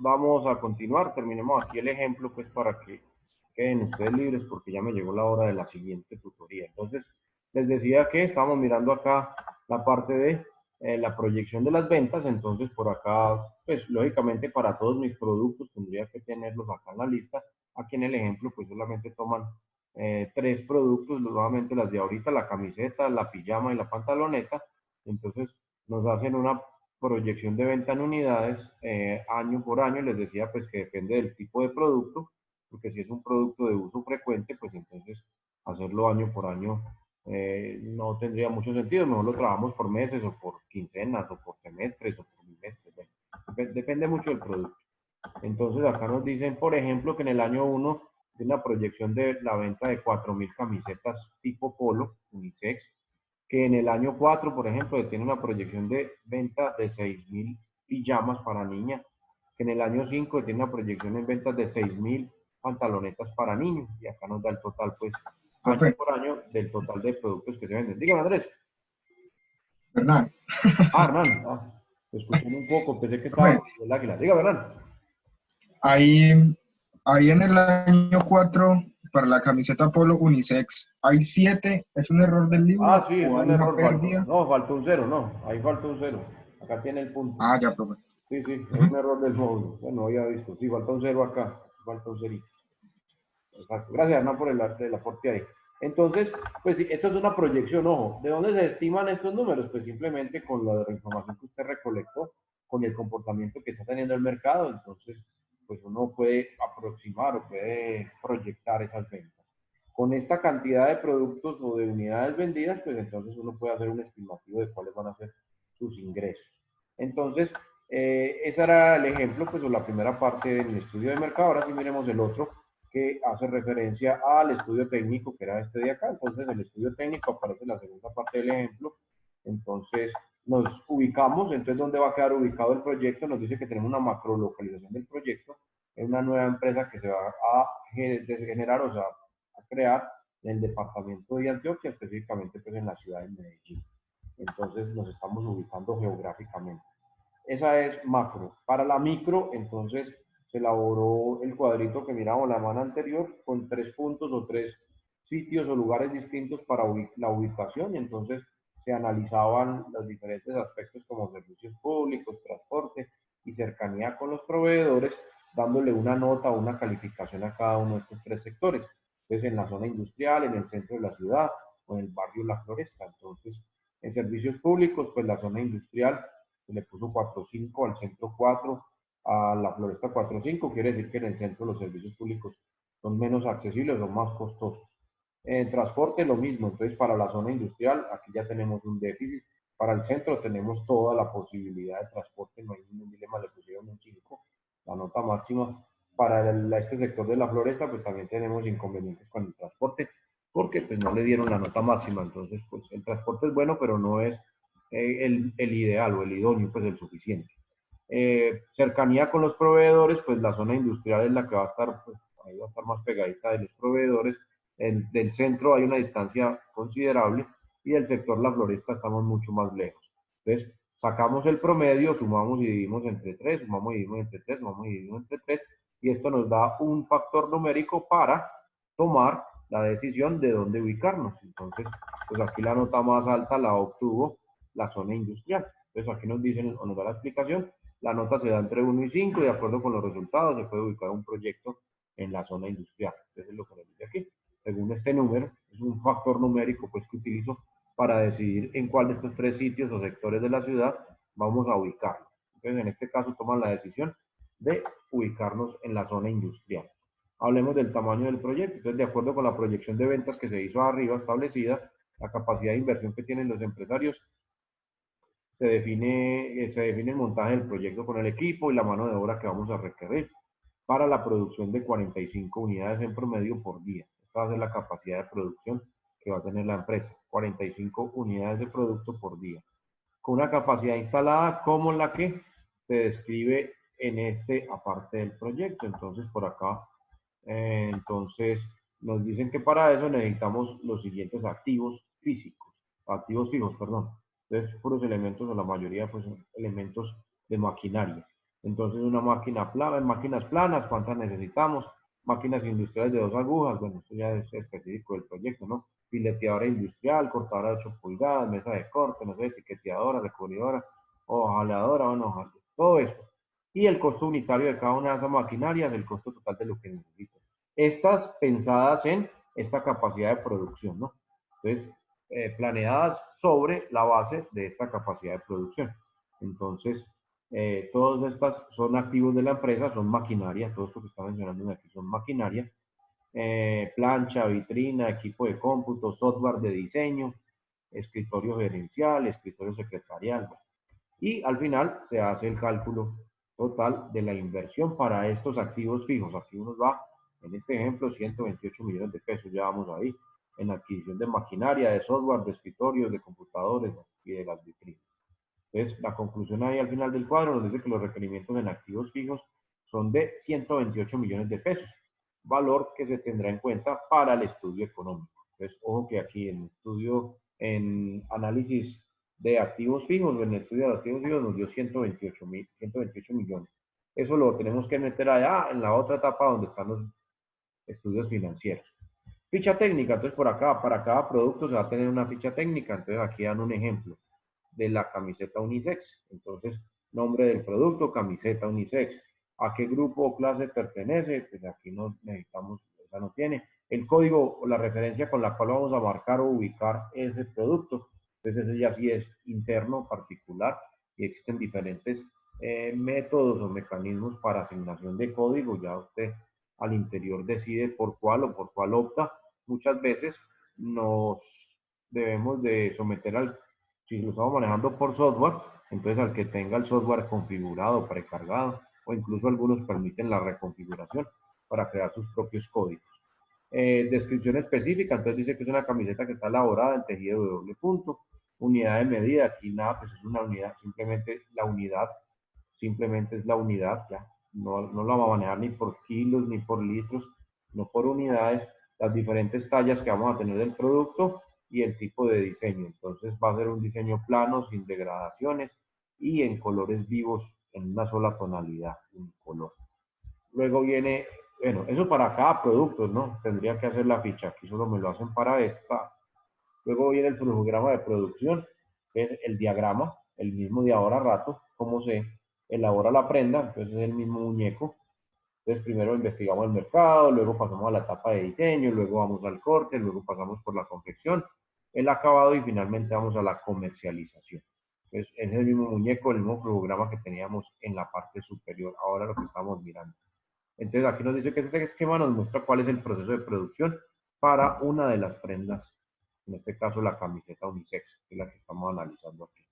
vamos a continuar, terminemos aquí el ejemplo pues para que queden ustedes libres porque ya me llegó la hora de la siguiente tutoría. Entonces, les decía que estamos mirando acá la parte de la proyección de las ventas, entonces por acá, pues lógicamente para todos mis productos tendría que tenerlos acá en la lista. Aquí en el ejemplo pues solamente toman tres productos, nuevamente las de ahorita, la camiseta, la pijama y la pantaloneta. Entonces nos hacen una proyección de venta en unidades año por año. Les decía pues que depende del tipo de producto, porque si es un producto de uso frecuente, pues entonces hacerlo año por año no tendría mucho sentido. Mejor lo trabajamos por meses o por quincenas o por semestres o por bimestres. Bueno, depende mucho del producto. Entonces acá nos dicen, por ejemplo, que en el año 1 tiene una proyección de la venta de 4.000 camisetas tipo polo, unisex, que en el año 4, por ejemplo, tiene una proyección de venta de 6.000 pijamas para niñas, que en el año 5 tiene una proyección en ventas de 6.000 pantalonetas para niños, y acá nos da el total, pues, año Profe, por año, del total de productos que se venden. Dígame, Andrés. Hernán, Hernán. Te escuché un poco, pensé que estaba profe, con el águila. Dígame, Hernán. ahí, ahí en el año 4 para la camiseta Polo Unisex, ¿hay 7? ¿Es un error del Ah, libro sí, es o un hay una error, faltó. pérdida? No, faltó un cero, no. Ahí faltó un cero. Acá tiene el punto. Ah, ya, profe. Sí, sí, es un Ujú. error del módulo. Bueno, había visto. Sí, faltó un cero acá. Faltó un cerito. Exacto. Gracias, Hernán, por el aporte ahí. Entonces, pues sí, esto es una proyección, ojo. ¿De dónde se estiman estos números? Pues simplemente con la información que usted recolectó, con el comportamiento que está teniendo el mercado. Entonces, pues uno puede aproximar o puede proyectar esas ventas. Con esta cantidad de productos o de unidades vendidas, pues entonces uno puede hacer un estimativo de cuáles van a ser sus ingresos. Entonces, ese era el ejemplo, pues, o la primera parte del estudio de mercado. Ahora sí miremos el otro, que hace referencia al estudio técnico, que era este de acá. Entonces, el estudio técnico aparece en la segunda parte del ejemplo. Entonces, nos ubicamos. Entonces, ¿dónde va a quedar ubicado el proyecto? Nos dice que tenemos una macrolocalización del proyecto. Es una nueva empresa que se va a generar, o sea, a crear en el departamento de Antioquia, específicamente pues en la ciudad de Medellín. Entonces, nos estamos ubicando geográficamente. Esa es macro. Para la micro, entonces, se elaboró el cuadrito que miramos la mano anterior con tres puntos o tres sitios o lugares distintos para la ubicación, y entonces se analizaban los diferentes aspectos como servicios públicos, transporte y cercanía con los proveedores, dándole una nota o una calificación a cada uno de estos tres sectores. Entonces, en la zona industrial, en el centro de la ciudad o en el barrio La Floresta. Entonces, en servicios públicos, pues la zona industrial se le puso 4.5, al centro 4, a la Floresta 4.5, quiere decir que en el centro los servicios públicos son menos accesibles o más costosos. En transporte lo mismo, entonces para la zona industrial aquí ya tenemos un déficit, para el centro tenemos toda la posibilidad de transporte, no hay ningún dilema, le pusieron un 5, la nota máxima. Para este sector de la Floresta pues también tenemos inconvenientes con el transporte, porque pues no le dieron la nota máxima, entonces pues el transporte es bueno, pero no es el ideal o el idóneo, pues el suficiente. Cercanía con los proveedores, pues la zona industrial es la que va a estar, pues, ahí va a estar más pegadita de los proveedores. Del centro hay una distancia considerable y del sector La Floresta estamos mucho más lejos. Entonces, sacamos el promedio, sumamos y dividimos entre 3, sumamos y dividimos entre 3, sumamos y dividimos entre 3, y esto nos da un factor numérico para tomar la decisión de dónde ubicarnos. Entonces, pues aquí la nota más alta la obtuvo la zona industrial. Entonces, aquí nos dicen o nos da la explicación, la nota se da entre 1 y 5, y de acuerdo con los resultados se puede ubicar un proyecto en la zona industrial. Entonces, es lo que nos dice aquí. Según este número, es un factor numérico pues que utilizo para decidir en cuál de estos tres sitios o sectores de la ciudad vamos a ubicarnos. Entonces, en este caso, toman la decisión de ubicarnos en la zona industrial. Hablemos del tamaño del proyecto. Entonces, de acuerdo con la proyección de ventas que se hizo arriba establecida, la capacidad de inversión que tienen los empresarios, se define el montaje del proyecto con el equipo y la mano de obra que vamos a requerir para la producción de 45 unidades en promedio por día. Esta va a ser la capacidad de producción que va a tener la empresa, 45 unidades de producto por día, con una capacidad instalada como la que se describe en este aparte del proyecto. Entonces, por acá, entonces nos dicen que para eso necesitamos los siguientes activos fijos, perdón. Entonces, puros elementos, o la mayoría, pues, elementos de maquinaria. Entonces, una máquina plana, máquinas planas, ¿cuántas necesitamos? Máquinas industriales de 2 agujas, bueno, esto ya es específico del proyecto, ¿no? Fileteadora industrial, cortadora de 8 pulgadas, mesa de corte, no sé, etiquetadora, recubridora, hojaleadora, bueno, todo eso. Y el costo unitario de cada una de esas maquinarias, el costo total de lo que necesito. Estas pensadas en esta capacidad de producción, ¿no? Entonces, planeadas sobre la base de esta capacidad de producción. Entonces, todas estas son activos de la empresa, son maquinaria, todo esto que está mencionando aquí son maquinaria, plancha, vitrina, equipo de cómputo, software de diseño, escritorio gerencial, escritorio secretarial. Y al final se hace el cálculo total de la inversión para estos activos fijos. Aquí uno va, en este ejemplo, 128 millones de pesos, ya vamos ahí, en adquisición de maquinaria, de software, de escritorios, de computadores y de las vitrinas. Entonces, la conclusión ahí al final del cuadro nos dice que los requerimientos en activos fijos son de 128 millones de pesos, valor que se tendrá en cuenta para el estudio económico. Entonces, ojo que aquí en el estudio, en análisis de activos fijos o en el estudio de activos fijos nos dio 128 millones. Eso lo tenemos que meter allá en la otra etapa donde están los estudios financieros. Ficha técnica, entonces por acá, para cada producto se va a tener una ficha técnica, entonces aquí dan un ejemplo de la camiseta unisex. Entonces, nombre del producto, camiseta unisex. ¿A qué grupo o clase pertenece? Pues aquí no necesitamos, esa no tiene. El código o la referencia con la cual vamos a marcar o ubicar ese producto. Entonces, ese ya sí es interno, particular, y existen diferentes métodos o mecanismos para asignación de código. Ya usted al interior decide por cuál o por cuál opta. Muchas veces nos debemos de someter al, si lo estamos manejando por software, entonces al que tenga el software configurado, precargado, o incluso algunos permiten la reconfiguración para crear sus propios códigos. Descripción específica, entonces dice que es una camiseta que está elaborada en tejido de doble punto. Unidad de medida, aquí nada, pues es una unidad, simplemente es la unidad, ya. No la vamos a manejar ni por kilos ni por litros, no por unidades, las diferentes tallas que vamos a tener del producto y el tipo de diseño. Entonces va a ser un diseño plano, sin degradaciones y en colores vivos, en una sola tonalidad, un color. Luego viene, bueno, eso para cada producto, ¿no? Tendría que hacer la ficha, aquí solo me lo hacen para esta. Luego viene el flujograma de producción, que es el diagrama, el mismo de ahora a rato, cómo se elabora la prenda, entonces es el mismo muñeco. Entonces primero investigamos el mercado, luego pasamos a la etapa de diseño, luego vamos al corte, luego pasamos por la confección, el acabado y finalmente vamos a la comercialización. Entonces es el mismo muñeco, el mismo programa que teníamos en la parte superior, ahora lo que estamos mirando. Entonces aquí nos dice que este esquema nos muestra cuál es el proceso de producción para una de las prendas, en este caso la camiseta unisex, que es la que estamos analizando aquí.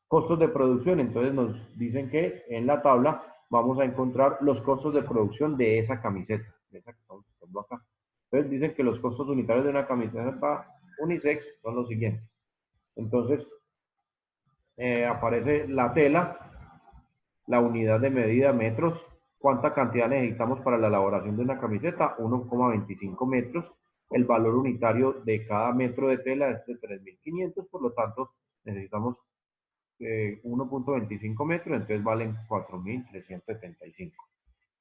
Costos de producción, entonces nos dicen que en la tabla vamos a encontrar los costos de producción de esa camiseta, de esa que estamos buscando acá. Entonces dicen que los costos unitarios de una camiseta unisex son los siguientes. Entonces aparece la tela, la unidad de medida, metros, cuánta cantidad necesitamos para la elaboración de una camiseta, 1,25 metros. El valor unitario de cada metro de tela es de 3.500, por lo tanto necesitamos 1,25 metros, entonces valen 4.375.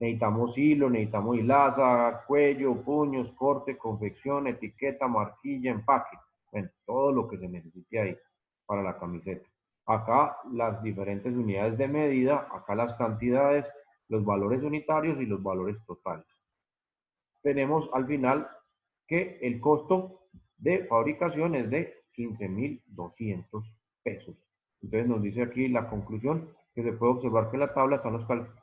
Necesitamos hilo, necesitamos hilaza, cuello, puños, corte, confección, etiqueta, marquilla, empaque. Bueno, todo lo que se necesite ahí para la camiseta. Acá las diferentes unidades de medida, acá las cantidades, los valores unitarios y los valores totales. Tenemos al final que el costo de fabricación es de 15.200 pesos. Entonces nos dice aquí la conclusión que se puede observar que en la tabla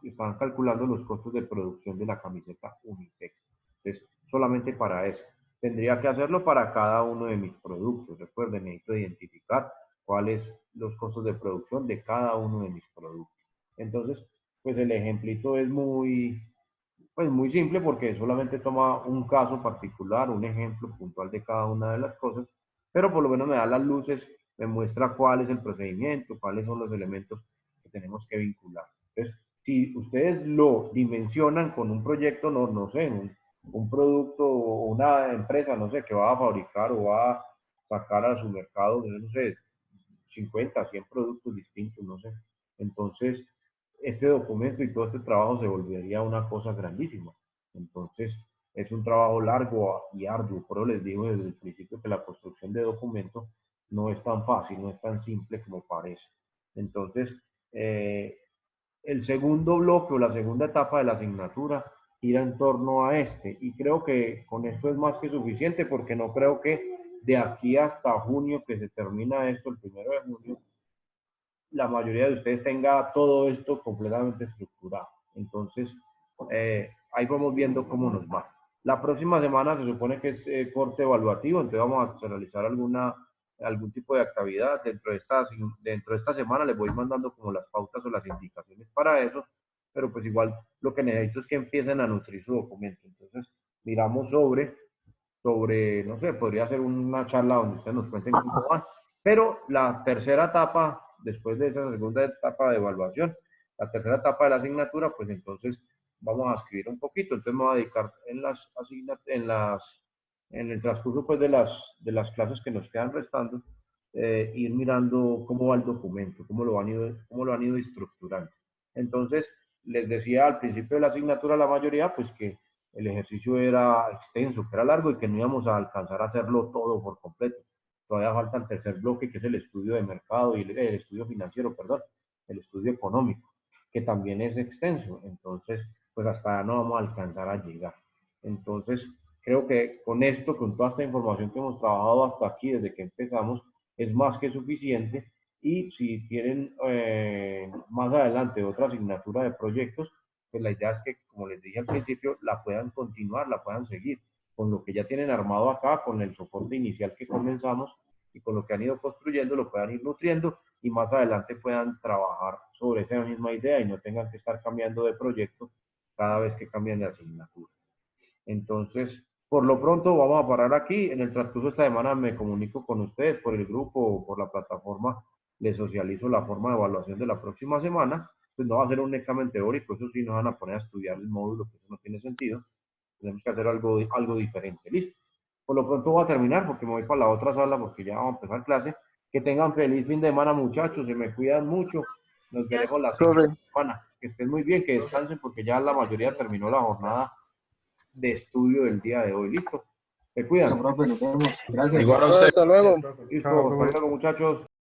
están calculando los costos de producción de la camiseta unisex. Entonces, solamente para eso. Tendría que hacerlo para cada uno de mis productos. Recuerden, necesito identificar cuáles los costos de producción de cada uno de mis productos. Entonces, pues el ejemplito es pues muy simple porque solamente toma un caso particular, un ejemplo puntual de cada una de las cosas, pero por lo menos me da las luces, me muestra cuál es el procedimiento, cuáles son los elementos que tenemos que vincular. Entonces, si ustedes lo dimensionan con un proyecto, no sé, un producto o una empresa, no sé, que va a fabricar o va a sacar a su mercado, no sé, 50, 100 productos distintos, no sé. Entonces, este documento y todo este trabajo se volvería una cosa grandísima. Entonces, es un trabajo largo y arduo, pero les digo desde el principio que la construcción de documentos no es tan fácil, no es tan simple como parece. Entonces, el segundo bloque o la segunda etapa de la asignatura gira en torno a este, y creo que con esto es más que suficiente, porque no creo que de aquí hasta junio, que se termina esto, el 1 de junio, la mayoría de ustedes tenga todo esto completamente estructurado. Entonces, ahí vamos viendo cómo nos va. La próxima semana se supone que es corte evaluativo, entonces vamos a realizar algún tipo de actividad dentro de esta semana. Les voy mandando como las pautas o las indicaciones para eso, pero pues igual lo que necesito es que empiecen a nutrir su documento. Entonces, miramos no sé, podría ser una charla donde ustedes nos cuenten cómo van. Pero la tercera etapa, después de esa segunda etapa de evaluación, la tercera etapa de la asignatura, pues entonces vamos a escribir un poquito. Entonces me voy a dedicar en el transcurso pues de las clases que nos quedan restando, ir mirando cómo va el documento, cómo lo han ido estructurando. Entonces, les decía al principio de la asignatura la mayoría, pues que el ejercicio era extenso, que era largo y que no íbamos a alcanzar a hacerlo todo por completo. Todavía falta el tercer bloque, que es el estudio de mercado y el estudio financiero, perdón, el estudio económico, que también es extenso. Entonces, pues hasta allá no vamos a alcanzar a llegar. Entonces, creo que con esto, con toda esta información que hemos trabajado hasta aquí, desde que empezamos, es más que suficiente. Y si tienen más adelante otra asignatura de proyectos, pues la idea es que, como les dije al principio, la puedan continuar, la puedan seguir con lo que ya tienen armado acá, con el soporte inicial que comenzamos y con lo que han ido construyendo, lo puedan ir nutriendo y más adelante puedan trabajar sobre esa misma idea y no tengan que estar cambiando de proyecto cada vez que cambian de asignatura. Entonces, por lo pronto vamos a parar aquí. En el transcurso de esta semana me comunico con ustedes por el grupo o por la plataforma. Les socializo la forma de evaluación de la próxima semana. Pues no va a ser un examen teórico, eso sí, nos van a poner a estudiar el módulo, que eso no tiene sentido. Tenemos que hacer algo diferente. Listo. Por lo pronto voy a terminar porque me voy para la otra sala porque ya vamos a empezar clase. Que tengan feliz fin de semana, muchachos. Se me cuidan mucho. Nos veremos la Profe, siguiente semana. Que estén muy bien, que descansen porque ya la mayoría terminó la jornada de estudio del día de hoy. ¿Listo? Se eso, cuidan. profe, nos vemos. Gracias. Igual a usted. Hasta luego. Listo. Hasta luego, muchachos.